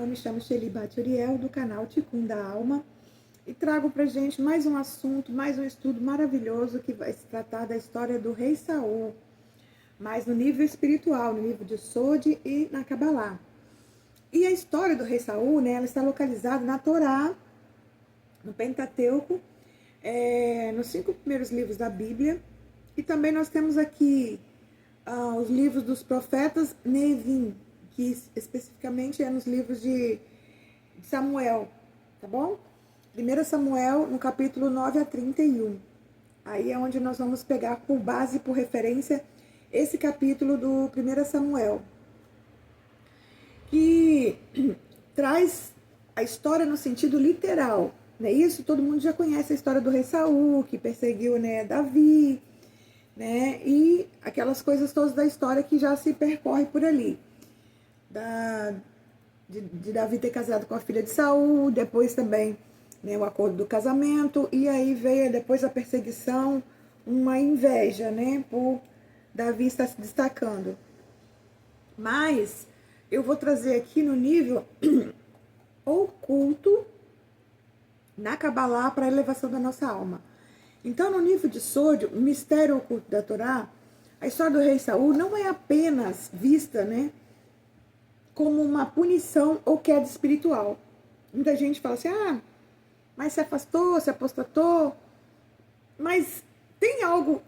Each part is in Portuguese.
eu me chamo Shelly Baturiel, do canal Ticum da Alma, e trago pra gente mais um assunto, mais um estudo maravilhoso que vai se tratar da história do rei Saul, mas no nível espiritual, no nível de Sod e na Cabalá. E a história do rei Saul, né, ela está localizada na Torá, no Pentateuco, nos 5 primeiros livros da Bíblia, e também nós temos aqui os livros dos profetas Nevim, que especificamente é nos livros de Samuel, tá bom? 1 Samuel, no capítulo 9 a 31. Aí é onde nós vamos pegar por base, por referência, esse capítulo do 1 Samuel, que traz a história no sentido literal, né? Isso todo mundo já conhece a história do rei Saul, que perseguiu, né, Davi, né? E aquelas coisas todas da história que já se percorre por ali. De Davi ter casado com a filha de Saul, depois também, né, o acordo do casamento, e aí veio depois a perseguição, uma inveja, né, por Davi estar se destacando. Mas eu vou trazer aqui no nível oculto na Cabalá para a elevação da nossa alma. Então, no nível de Sod, o mistério oculto da Torá, a história do rei Saul não é apenas vista, né, como uma punição ou queda espiritual. Muita gente fala assim, mas se afastou, se apostatou. Mas tem algo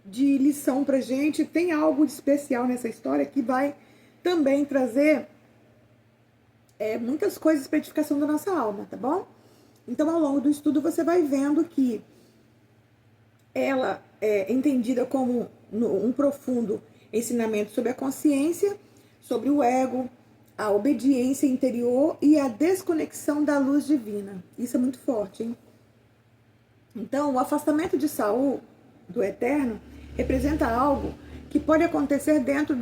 de lição pra gente, tem algo de especial nessa história que vai também trazer muitas coisas para edificação da nossa alma, tá bom? Então, ao longo do estudo, você vai vendo que ela é entendida como um profundo ensinamento sobre a consciência, sobre o ego, a obediência interior e a desconexão da luz divina. Isso é muito forte, hein? Então, o afastamento de Saul do eterno representa algo que pode acontecer dentro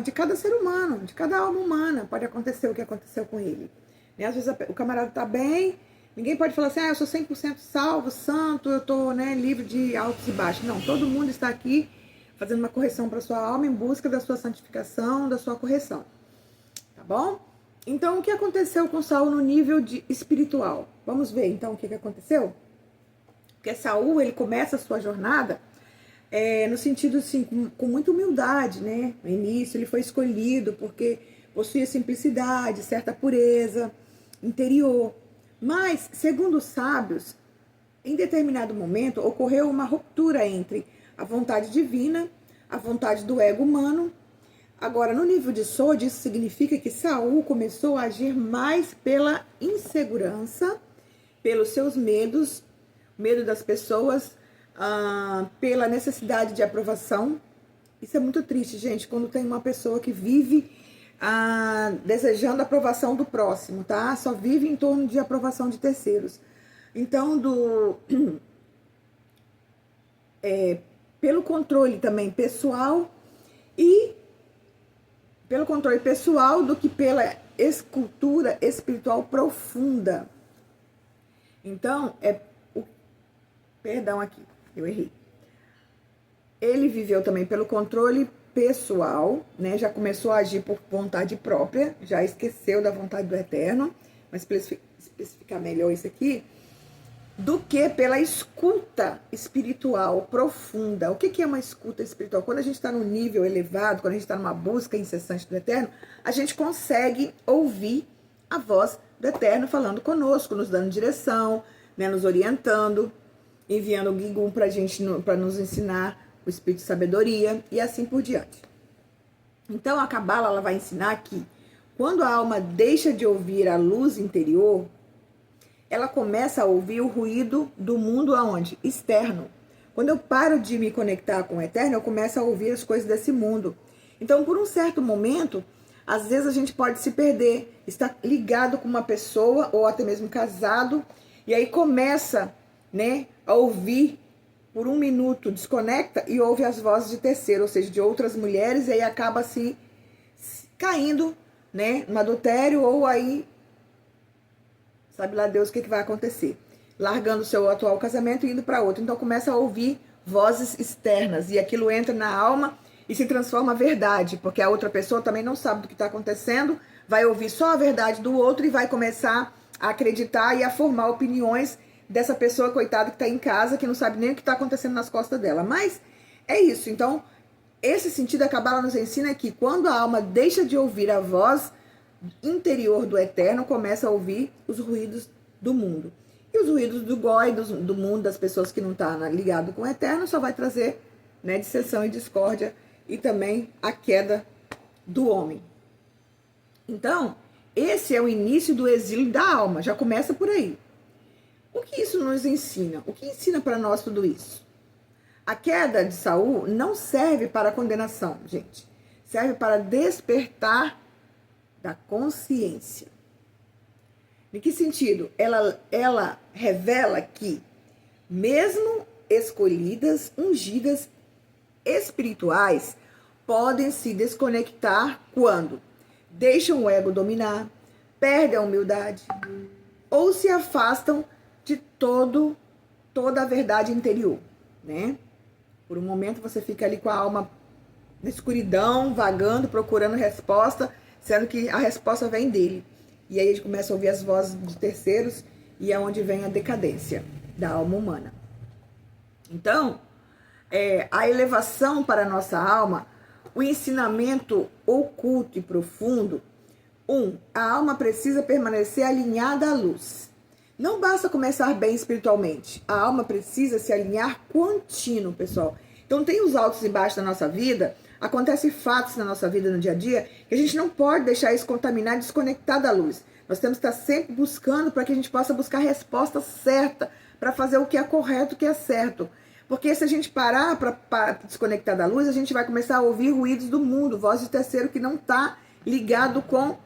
de cada ser humano, de cada alma humana. Pode acontecer o que aconteceu com ele, né? Às vezes o camarada está bem, ninguém pode falar assim, eu sou 100% salvo, santo, eu estou, né, livre de altos e baixos. Não, todo mundo está aqui fazendo uma correção para sua alma em busca da sua santificação, da sua correção. Tá bom? Então, o que aconteceu com Saul no nível espiritual? Vamos ver, então, o que aconteceu? Porque Saul, ele começa a sua jornada no sentido, assim, com muita humildade, né? No início, ele foi escolhido porque possuía simplicidade, certa pureza interior. Mas, segundo os sábios, em determinado momento, ocorreu uma ruptura entre a vontade divina, a vontade do ego humano. Agora, no nível de Sod, isso significa que Saul começou a agir mais pela insegurança, pelos seus medos, medo das pessoas, pela necessidade de aprovação. Isso é muito triste, gente, quando tem uma pessoa que vive desejando a aprovação do próximo, tá? Só vive em torno de aprovação de terceiros. Então, pelo controle também pessoal e pelo controle pessoal do que pela escultura espiritual profunda. Então, perdão aqui, eu errei. Ele viveu também pelo controle pessoal, né? Já começou a agir por vontade própria, já esqueceu da vontade do Eterno, mas para especificar melhor isso aqui, do que pela escuta espiritual profunda. O que é uma escuta espiritual? Quando a gente está num nível elevado, quando a gente está numa busca incessante do Eterno, a gente consegue ouvir a voz do Eterno falando conosco, nos dando direção, né, nos orientando, enviando o Gigum para a gente, para nos ensinar o espírito de sabedoria e assim por diante. Então a Cabala, ela vai ensinar que quando a alma deixa de ouvir a luz interior, ela começa a ouvir o ruído do mundo aonde? Externo. Quando eu paro de me conectar com o Eterno, eu começo a ouvir as coisas desse mundo. Então, por um certo momento, às vezes a gente pode se perder, estar ligado com uma pessoa, ou até mesmo casado, e aí começa, né, a ouvir por um minuto, desconecta e ouve as vozes de terceiro, ou seja, de outras mulheres, e aí acaba se caindo, né, no adultério, ou aí sabe lá Deus o que vai acontecer. Largando o seu atual casamento e indo para outro. Então começa a ouvir vozes externas. E aquilo entra na alma e se transforma em verdade. Porque a outra pessoa também não sabe do que está acontecendo. vai ouvir só a verdade do outro e vai começar a acreditar e a formar opiniões dessa pessoa, coitada, que está em casa, que não sabe nem o que está acontecendo nas costas dela. Mas é isso. Então, esse sentido, a Cabala nos ensina que quando a alma deixa de ouvir a voz interior do Eterno, começa a ouvir os ruídos do mundo. E os ruídos do goi, do mundo, das pessoas que não estão ligadas com o Eterno, só vai trazer, né, dissensão e discórdia e também a queda do homem. Então, esse é o início do exílio da alma, já começa por aí. O que isso nos ensina? O que ensina para nós tudo isso? A queda de Saul não serve para condenação, gente. Serve para despertar da consciência. Em que sentido? Ela revela que, mesmo escolhidas, ungidas, espirituais, podem se desconectar quando deixam o ego dominar, perdem a humildade ou se afastam de toda a verdade interior, né? Por um momento você fica ali com a alma na escuridão, vagando, procurando resposta, sendo que a resposta vem dele. E aí a gente começa a ouvir as vozes de terceiros e é onde vem a decadência da alma humana. Então, a elevação para a nossa alma, o ensinamento oculto e profundo. A alma precisa permanecer alinhada à luz. Não basta começar bem espiritualmente. A alma precisa se alinhar contínuo, pessoal. Então tem os altos e baixos da nossa vida, acontecem fatos na nossa vida no dia a dia, que a gente não pode deixar isso contaminar, desconectar da luz. Nós temos que estar sempre buscando para que a gente possa buscar a resposta certa, para fazer o que é correto, o que é certo. Porque se a gente parar para desconectar da luz, a gente vai começar a ouvir ruídos do mundo, voz de terceiro que não está ligado com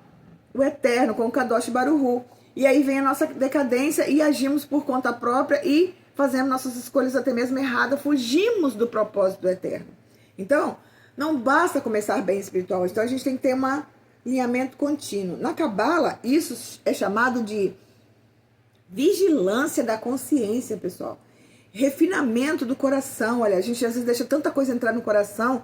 o Eterno, com o Kadosh Baruhu. E aí vem a nossa decadência e agimos por conta própria e fazemos nossas escolhas até mesmo erradas, fugimos do propósito do Eterno. Então, não basta começar bem espiritual, então a gente tem que ter um alinhamento contínuo. Na Cabala, isso é chamado de vigilância da consciência, pessoal. Refinamento do coração. Olha, a gente às vezes deixa tanta coisa entrar no coração,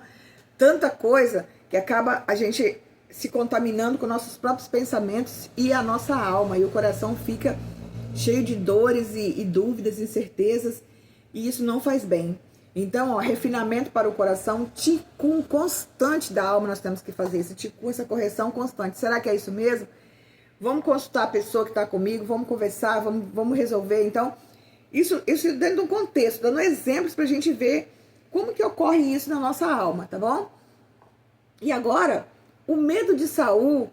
tanta coisa, que acaba a gente se contaminando com nossos próprios pensamentos e a nossa alma. E o coração fica cheio de dores e dúvidas, incertezas. E isso não faz bem. Então, refinamento para o coração, ticum constante da alma nós temos que fazer. Esse ticum, essa correção constante. Será que é isso mesmo? Vamos consultar a pessoa que está comigo, vamos conversar, vamos resolver. Então, isso dentro de um contexto, dando exemplos para a gente ver como que ocorre isso na nossa alma, tá bom? E agora, o medo de Saul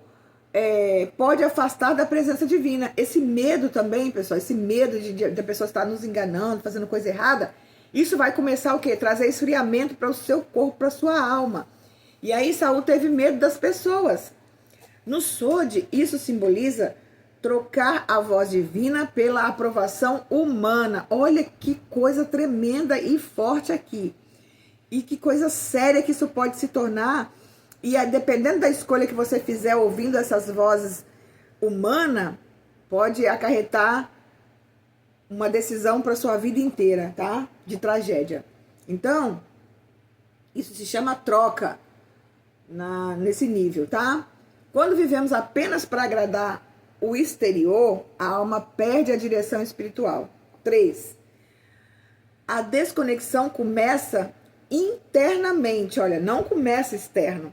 pode afastar da presença divina. Esse medo também, pessoal, esse medo de a pessoa estar nos enganando, fazendo coisa errada, isso vai começar o quê? Trazer esfriamento para o seu corpo, para a sua alma. E aí Saul teve medo das pessoas. No Sod, isso simboliza trocar a voz divina pela aprovação humana. Olha que coisa tremenda e forte aqui. E que coisa séria que isso pode se tornar. E dependendo da escolha que você fizer ouvindo essas vozes humanas, pode acarretar uma decisão para sua vida inteira, tá? De tragédia. Então, isso se chama troca nesse nível, tá? Quando vivemos apenas para agradar o exterior, a alma perde a direção espiritual. 3. A desconexão começa internamente, olha, não começa externo.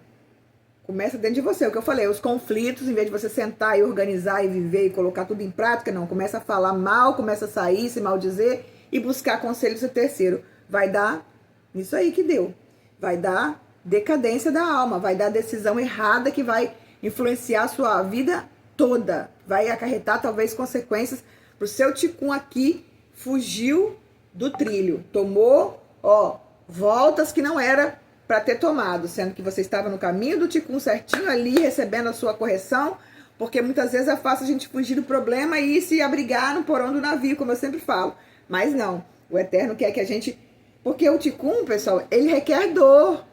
Começa dentro de você, o que eu falei, os conflitos, em vez de você sentar e organizar e viver e colocar tudo em prática, não, começa a falar mal, começa a sair, se maldizer e buscar conselhos do terceiro. Vai dar isso aí que deu. Vai dar decadência da alma, vai dar decisão errada que vai influenciar a sua vida toda. Vai acarretar talvez consequências pro seu ticum aqui, fugiu do trilho, tomou, voltas que não era para ter tomado, sendo que você estava no caminho do ticum certinho ali, recebendo a sua correção, porque muitas vezes é fácil a gente fugir do problema e se abrigar no porão do navio, como eu sempre falo. Mas não, o Eterno quer que a gente... Porque o ticum, pessoal, ele requer dor.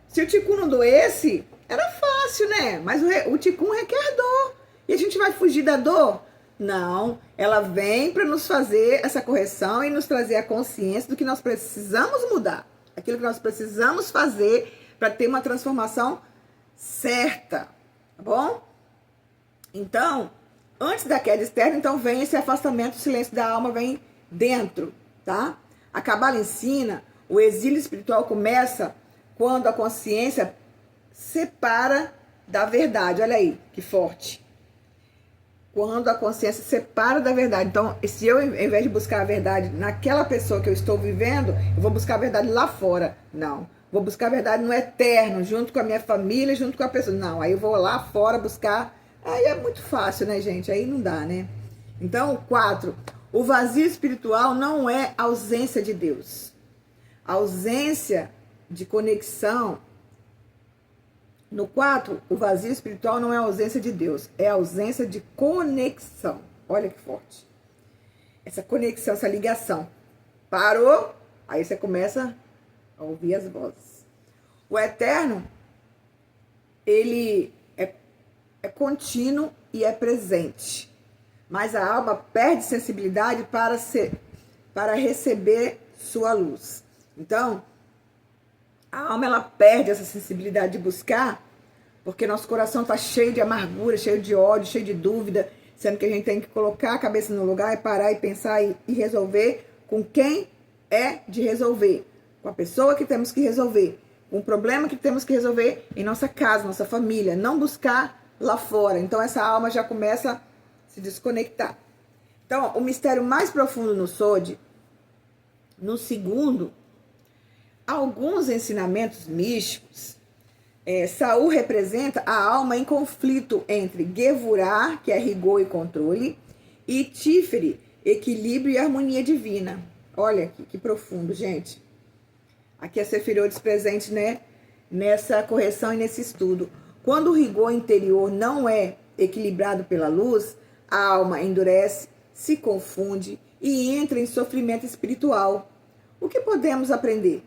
Se o ticum não doesse, era fácil, né? Mas o ticum requer dor. E a gente vai fugir da dor? Não, ela vem para nos fazer essa correção e nos trazer a consciência do que nós precisamos mudar. Aquilo que nós precisamos fazer para ter uma transformação certa, tá bom? Então, antes da queda externa, então vem esse afastamento, o silêncio da alma vem dentro, tá? A Cabala ensina, o exílio espiritual começa quando a consciência separa da verdade. Olha aí, que forte. Quando a consciência separa da verdade. Então, se eu, ao invés de buscar a verdade naquela pessoa que eu estou vivendo, eu vou buscar a verdade lá fora. Não. Vou buscar a verdade no eterno, junto com a minha família, junto com a pessoa. Não, aí eu vou lá fora buscar. Aí é muito fácil, né, gente? Aí não dá, né? Então, 4. O vazio espiritual não é ausência de Deus. A ausência de conexão. No 4, o vazio espiritual não é ausência de Deus, é ausência de conexão. Olha que forte. Essa conexão, essa ligação. Parou, aí você começa a ouvir as vozes. O eterno, ele é contínuo e é presente. Mas a alma perde sensibilidade para receber sua luz. Então, a alma ela perde essa sensibilidade de buscar, porque nosso coração está cheio de amargura, cheio de ódio, cheio de dúvida, sendo que a gente tem que colocar a cabeça no lugar e parar e pensar e resolver com quem é de resolver, com a pessoa que temos que resolver, com o problema que temos que resolver em nossa casa, nossa família, não buscar lá fora. Então essa alma já começa a se desconectar. Então o mistério mais profundo no Sod, no segundo, alguns ensinamentos místicos, Saul representa a alma em conflito entre Gevurah, que é rigor e controle, e Tiferet, equilíbrio e harmonia divina. Olha que profundo, gente. Aqui a Sefirot presente, né, nessa correção e nesse estudo. Quando o rigor interior não é equilibrado pela luz, a alma endurece, se confunde e entra em sofrimento espiritual. O que podemos aprender?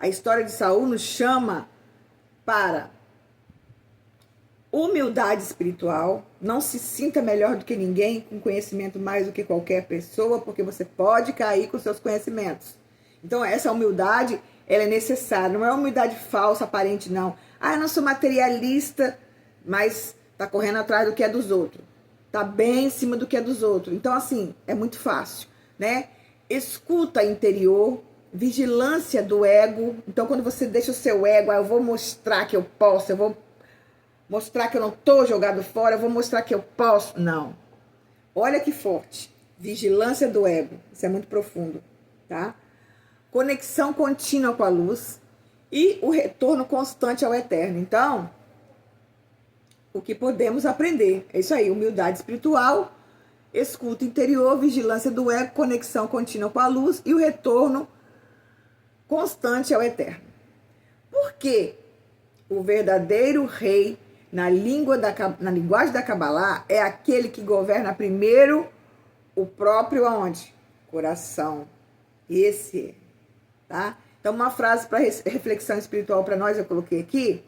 A história de Saul nos chama para humildade espiritual. Não se sinta melhor do que ninguém, com conhecimento mais do que qualquer pessoa, porque você pode cair com seus conhecimentos. Então essa humildade, ela é necessária. Não é uma humildade falsa, aparente, não. Ah, eu não sou materialista, mas tá correndo atrás do que é dos outros. Tá bem em cima do que é dos outros. Então, assim, é muito fácil, né? Escuta interior, vigilância do ego. Então, quando você deixa o seu ego, eu vou mostrar que eu posso, eu vou mostrar que eu não tô jogado fora, eu vou mostrar que eu posso. Não. Olha que forte. Vigilância do ego. Isso é muito profundo, tá? Conexão contínua com a luz e o retorno constante ao eterno. Então, o que podemos aprender? É isso aí, humildade espiritual, escuta interior, vigilância do ego, conexão contínua com a luz e o retorno constante ao eterno. Por que o verdadeiro rei, na linguagem da Kabbalah, é aquele que governa primeiro o próprio aonde? Coração. Esse, tá? Então, uma frase para reflexão espiritual para nós, eu coloquei aqui.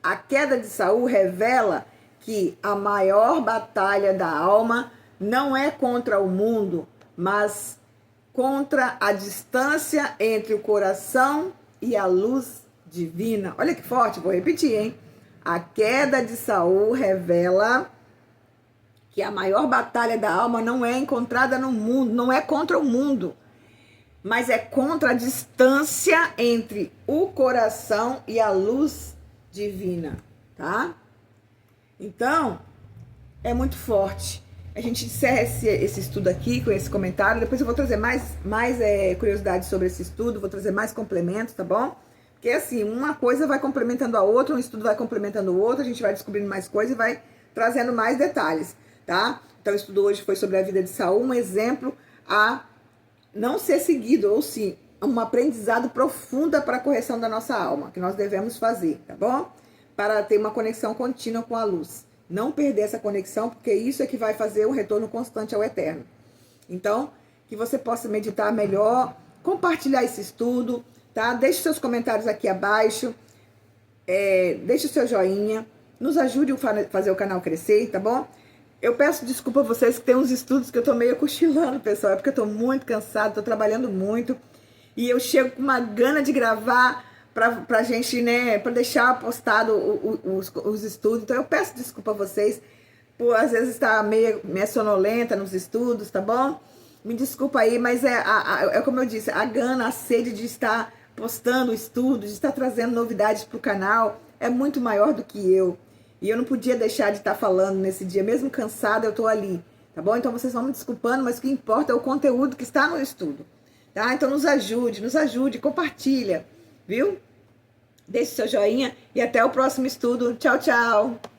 A queda de Saul revela que a maior batalha da alma não é contra o mundo, mas contra a distância entre o coração e a luz divina. Olha que forte, vou repetir, hein? A queda de Saul revela que a maior batalha da alma não é encontrada no mundo, não é contra o mundo, mas é contra a distância entre o coração e a luz divina, tá? Então, é muito forte. A gente encerra esse estudo aqui com esse comentário. Depois eu vou trazer mais curiosidades sobre esse estudo, vou trazer mais complementos, tá bom? Porque assim, uma coisa vai complementando a outra, um estudo vai complementando o outro, a gente vai descobrindo mais coisas e vai trazendo mais detalhes, tá? Então o estudo hoje foi sobre a vida de Saul, um exemplo a não ser seguido, ou sim, um aprendizado profundo para a correção da nossa alma, que nós devemos fazer, tá bom? Para ter uma conexão contínua com a luz. Não perder essa conexão, porque isso é que vai fazer um retorno constante ao eterno. Então, que você possa meditar melhor, compartilhar esse estudo, tá? Deixe seus comentários aqui abaixo, deixe o seu joinha, nos ajude a fazer o canal crescer, tá bom? Eu peço desculpa a vocês que tem uns estudos que eu tô meio cochilando, pessoal, é porque eu tô muito cansada, tô trabalhando muito, e eu chego com uma gana de gravar pra gente, né, pra deixar postado os estudos. Então eu peço desculpa a vocês, por às vezes estar meio sonolenta nos estudos, tá bom? Me desculpa aí, mas é como eu disse, a gana, a sede de estar postando estudos, de estar trazendo novidades para o canal é muito maior do que eu. E eu não podia deixar de estar falando nesse dia, mesmo cansada, eu estou ali, tá bom? Então vocês vão me desculpando, mas o que importa é o conteúdo que está no estudo, tá? Então nos ajude, compartilha, viu? Deixe seu joinha e até o próximo estudo. Tchau, tchau!